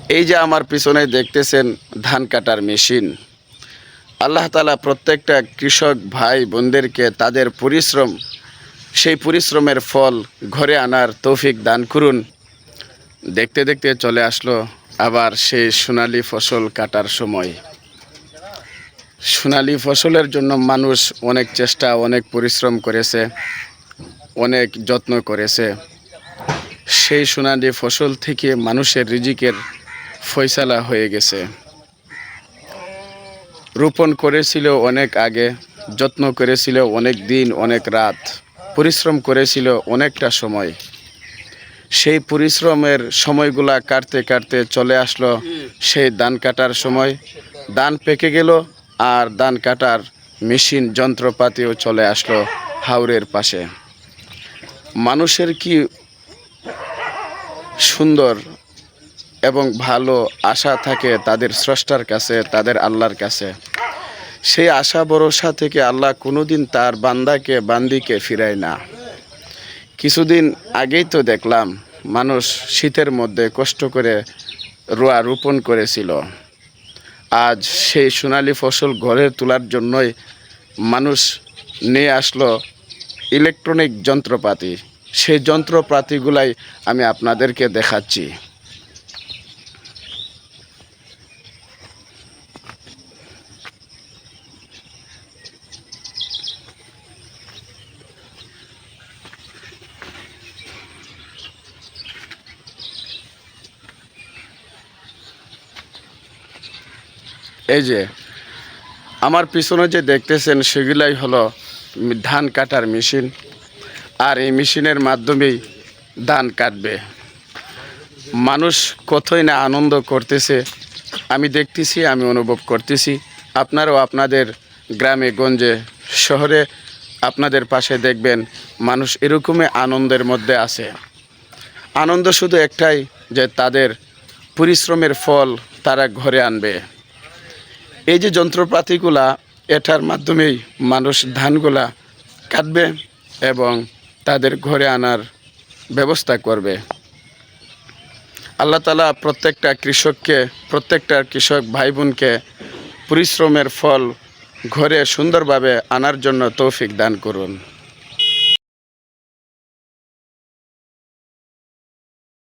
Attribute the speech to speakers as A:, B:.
A: এই যে আমার পিছনে দেখতেছেন ধান কাটার মেশিন, আল্লাহ তাআলা প্রত্যেকটা কৃষক ভাই বোনদেরকে তাদের পরিশ্রম, সেই পরিশ্রমের ফল ঘরে আনার তৌফিক দান করুন। দেখতে দেখতে চলে আসলো আবার সেই সোনালি ফসল কাটার সময়। সোনালি ফসলের জন্য মানুষ অনেক চেষ্টা, অনেক পরিশ্রম করেছে, অনেক যত্ন করেছে। সেই সোনালি ফসল থেকে মানুষের রিজিকের ফয়সালা হয়ে গেছে। রোপণ করেছিল অনেক আগে, যত্ন করেছিল অনেক দিন, অনেক রাত, পরিশ্রম করেছিল অনেকটা সময়। সেই পরিশ্রমের সময়গুলা কাটতে কাটতে চলে আসলো সেই ধান কাটার সময়। ধান পেকে গেল আর ধান কাটার মেশিন যন্ত্রপাতিও চলে আসলো হাওরের পাশে। মানুষের কি সুন্দর এবং ভালো আশা থাকে তাদের স্রষ্টার কাছে, তাদের আল্লাহর কাছে। সেই আশা ভরসা থেকে আল্লাহ কোনোদিন তার বান্দিকে ফিরায় না। কিছুদিন আগেই তো দেখলাম মানুষ শীতের মধ্যে কষ্ট করে রোপণ করেছিল। আজ সেই সোনালি ফসল ঘরে তোলার জন্যই মানুষ নিয়ে আসলো ইলেকট্রনিক যন্ত্রপাতি। সেই যন্ত্রপাতিগুলাই আমি আপনাদেরকে দেখাচ্ছি। এই যে আমার পিছনে যে দেখতেছেন সেগুলাই হলো ধান কাটার মেশিন। আর এই মেশিনের মাধ্যমেই ধান কাটবে। মানুষ কতই না আনন্দ করতেছে, আমি দেখতেছি, আমি অনুভব করতেছি। আপনারাও আপনাদের গ্রামে গঞ্জে শহরে আপনাদের পাশে দেখবেন মানুষ এরকমই আনন্দের মধ্যে আছে। আনন্দ শুধু একটাই, যে তাদের পরিশ্রমের ফল তারা ঘরে আনবে। এই যে যন্ত্রপাতিগুলা, এটার মাধ্যমেই মানুষ ধানগুলা কাটবে এবং তাদের ঘরে আনার ব্যবস্থা করবে। আল্লাহ তাআলা প্রত্যেকটা কৃষক ভাই বোনকে পরিশ্রমের ফল ঘরে সুন্দরভাবে আনার জন্য তৌফিক দান করুন।